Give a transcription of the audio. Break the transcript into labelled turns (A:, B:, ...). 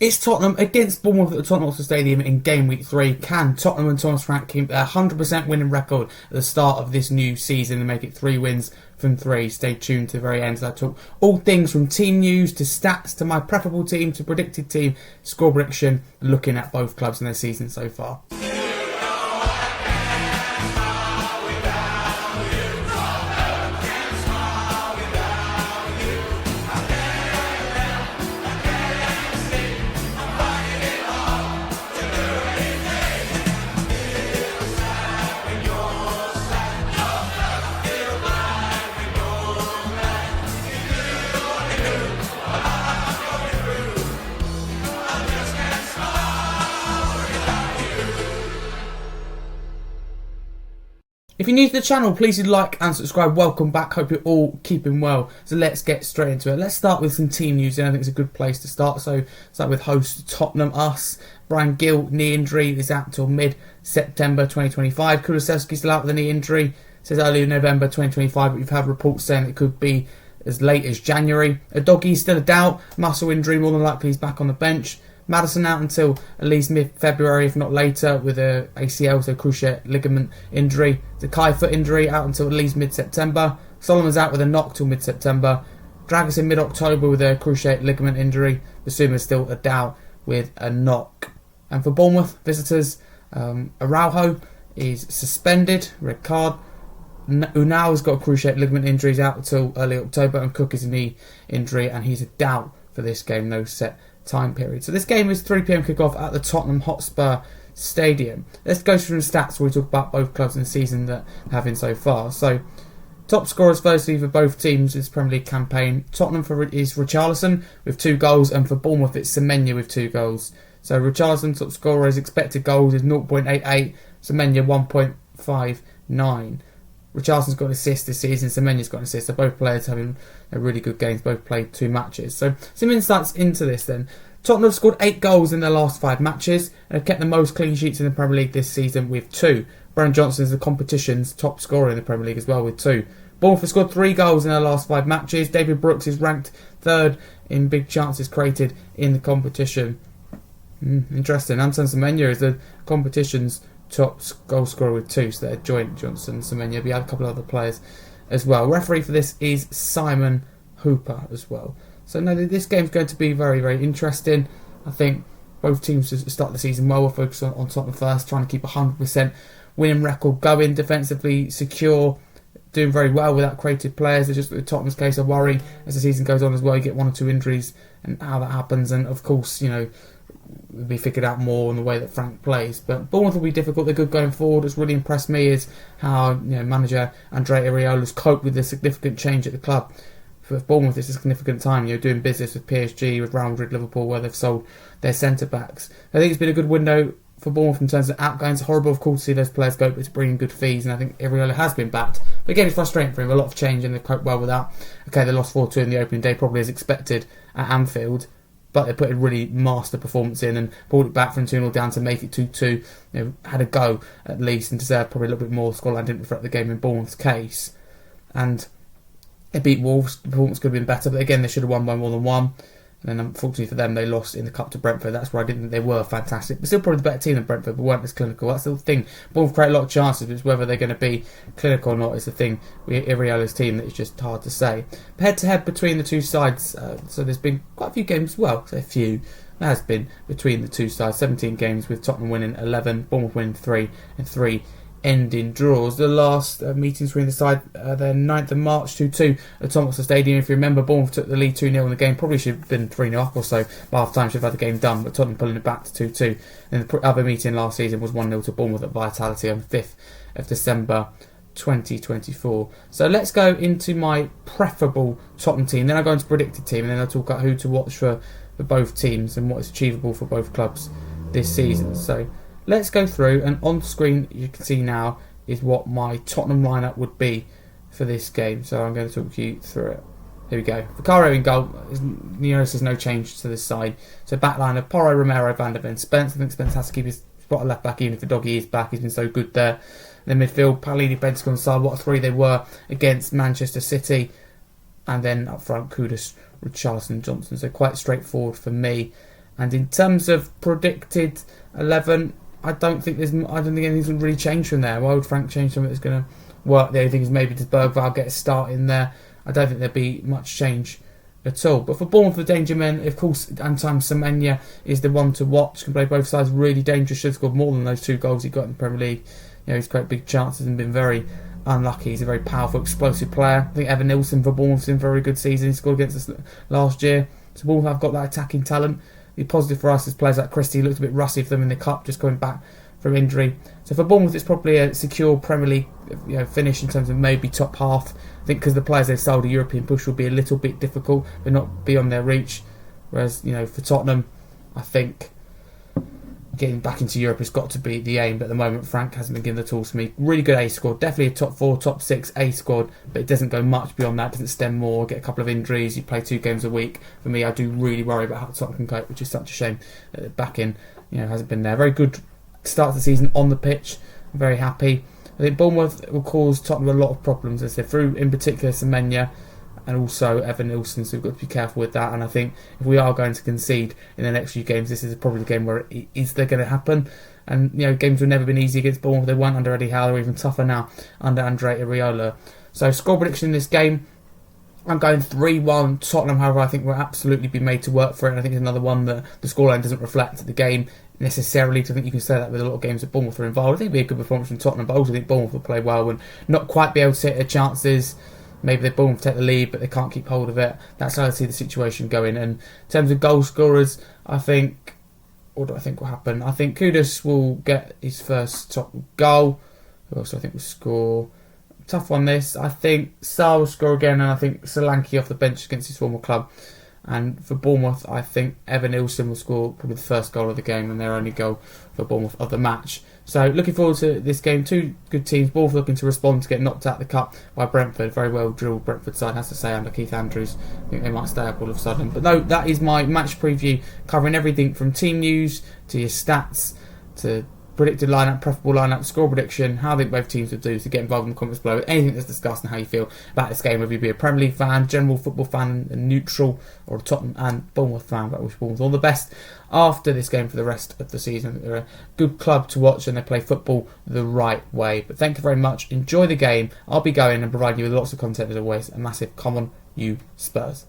A: It's Tottenham against Bournemouth at the Tottenham Hotspur Stadium in game week 3. Can Tottenham and Thomas Frank keep their 100% winning record at the start of this new season and make it 3 wins from 3? Stay tuned to the very end as I talk all things from team news to stats to my preferable team to predicted team, score prediction, looking at both clubs in their season so far. If you're new to the channel, please do like and subscribe. Welcome back. Hope you're all keeping well. So let's get straight into it. Let's start with some team news. I think it's a good place to start. So start with host Tottenham Us. Brian Gill, knee injury, is out till mid-September 2025. Kulusevski's still out with a knee injury. Says early November 2025, but we've had reports saying it could be as late as January. Udogi's still a doubt. Muscle injury, more than likely he's back on the bench. Maddison out until at least mid-February, if not later, with a ACL, so cruciate ligament injury. The Kai foot injury out until at least mid-September. Solomon's out with a knock till mid-September. Dragus in mid-October with a cruciate ligament injury. Basuma's still a doubt with a knock. And for Bournemouth visitors, Araujo is suspended, red card. Unal's got a cruciate ligament injury, he's out until early October, and Cook is a knee injury, and he's a doubt for this game, no set time period. So this game is 3 p.m. kickoff at the Tottenham Hotspur Stadium. Let's go through the stats where we talk about both clubs in the season that have in so far. So top scorers firstly for both teams this Premier League campaign. Tottenham is Richarlison with 2 goals, and for Bournemouth it's Semenya with 2 goals. So Richarlison top scorer, his expected goals is 0.88, Semenya 1.59. Richarlison's got an assist this season, Semenya's got an assist. So both players having really good games, both played 2 matches. So some insights into this then. Tottenham have scored 8 goals in their last 5 matches and have kept the most clean sheets in the Premier League this season with 2. Brennan Johnson is the competition's top scorer in the Premier League as well with 2. Bournemouth have scored 3 goals in their last 5 matches. David Brooks is ranked 3rd in big chances created in the competition. Interesting. Anton Semenya is the competition's top goal scorer with 2, so they're joint, Johnson and Semenya. But you had a couple of other players as well. Referee for this is Simon Hooper as well. So no, this game's going to be very, very interesting. I think both teams start the season well. We'll focus on Tottenham first, trying to keep 100% winning record going, defensively secure, doing very well without creative players. It's just Tottenham's case, I worry as the season goes on as well. You get 1 or 2 injuries and how that happens, and of course, will be figured out more in the way that Frank plays. But Bournemouth will be difficult. They're good going forward. What's really impressed me is how manager Andrea Iraola's coped with the significant change at the club. For Bournemouth, it's a significant time. Doing business with PSG, with Real Madrid, Liverpool, where they've sold their centre backs. I think it's been a good window for Bournemouth in terms of outgoings. It's horrible, of course, to see those players go, but to bring in good fees, and I think Iraola has been backed. But again, it's frustrating for him. A lot of change, and they've coped well with that. Okay, they lost 4-2 in the opening day, probably as expected at Anfield. But they put a really master performance in and brought it back from 2-0 down to make it 2-2. Had a go at least and deserved probably a little bit more. Scoreline didn't reflect the game in Bournemouth's case. And they beat Wolves. The performance could have been better, but again, they should have won by more than 1. And then unfortunately for them, they lost in the Cup to Brentford. That's where I didn't think they were fantastic. But still probably the better team than Brentford, but weren't as clinical. That's the thing. Bournemouth create a lot of chances, but it's whether they're going to be clinical or not is the thing with Iraola's team that is just hard to say. But head-to-head between the two sides, so there's been quite a few games as well. So a few. There has been between the two sides. 17 games with Tottenham winning 11, Bournemouth winning 3, and 3 ending draws. The last meetings between the side, the 9th of March 2-2 at Tottenham Hotspur Stadium. If you remember, Bournemouth took the lead 2-0 in the game. Probably should have been 3-0 up or so by half time. Should have had the game done, but Tottenham pulling it back to 2-2. And the other meeting last season was 1-0 to Bournemouth at Vitality on 5th of December 2024. So let's go into my preferable Tottenham team. Then I'll go into predicted team, and then I'll talk about who to watch for both teams and what is achievable for both clubs this season. So let's go through, and on screen you can see now is what my Tottenham lineup would be for this game. So I'm going to talk you through it. Here we go. Vicario in goal. There's no change to this side. So back line of Porro, Romero, Van der Ven, Spence. I think Spence has to keep his spot at left back even if the doggy is back. He's been so good there. Then midfield, Palini, Bentancur and Sarr. What a 3 they were against Manchester City. And then up front, Kudus, Richarlison, Johnson. So quite straightforward for me. And in terms of predicted 11, I don't think anything's going to really change from there. Why would Frank change something that's going to work? The only thing is maybe does Bergvall get a start in there? I don't think there'll be much change at all. But for Bournemouth, the danger men, of course, Anton Semenyo is the one to watch. Can play both sides, really dangerous. Should have scored more than those 2 goals he got in the Premier League. He's created big chances and been very unlucky. He's a very powerful, explosive player. I think Evan Nilsson for Bournemouth's in a very good season. He scored against us last year. So Bournemouth have got that attacking talent. The positive for us is players like Christie looked a bit rusty for them in the cup, just coming back from injury. So for Bournemouth, it's probably a secure Premier League finish in terms of maybe top half. I think because the players they've sold, a European push will be a little bit difficult, but not beyond their reach. Whereas for Tottenham, I think getting back into Europe has got to be the aim. But at the moment, Frank hasn't been given the tools for me. Really good A squad, definitely a top 4, top 6 A squad, but it doesn't go much beyond that. It doesn't stem more. Get a couple of injuries. You play 2 games a week. For me, I do really worry about how Tottenham can cope, which is such a shame. Back in, hasn't been there. Very good start to the season on the pitch. I'm very happy. I think Bournemouth will cause Tottenham a lot of problems, as they through in particular Semenyo and also Evan Nilsson, so we've got to be careful with that. And I think if we are going to concede in the next few games, this is probably the game where they're going to happen. And games have never been easy against Bournemouth. They weren't under Eddie Howe. They're even tougher now under Andre Iraola. So score prediction in this game, I'm going 3-1 Tottenham. However, I think we'll absolutely be made to work for it. And I think it's another one that the scoreline doesn't reflect the game necessarily. So I think you can say that with a lot of games that Bournemouth are involved. I think it'll be a good performance from Tottenham, but I also think Bournemouth will play well and not quite be able to take their chances. Maybe they Bournemouth take the lead, but they can't keep hold of it. That's how I see the situation going. And in terms of goal scorers, what do I think will happen? I think Kudus will get his first top goal. Who else do I think will score? Tough one this. I think Sarr will score again, and I think Solanke off the bench against his former club. And for Bournemouth, I think Evan Nilsson will score probably the first goal of the game and their only goal for Bournemouth of the match. So looking forward to this game. 2 good teams. Bournemouth looking to respond to get knocked out of the cup by Brentford. Very well drilled Brentford side, has to say, under Keith Andrews. I think they might stay up all of a sudden. But no, that is my match preview, covering everything from team news to your stats to predicted lineup, preferable lineup, score prediction, how I think both teams would do. To get involved in the comments below, anything that's discussed and how you feel about this game, whether you be a Premier League fan, general football fan, a neutral, or a Tottenham and Bournemouth fan. But I wish Bournemouth all the best after this game for the rest of the season. They're a good club to watch and they play football the right way. But thank you very much. Enjoy the game. I'll be going and providing you with lots of content as always. A massive come on you Spurs.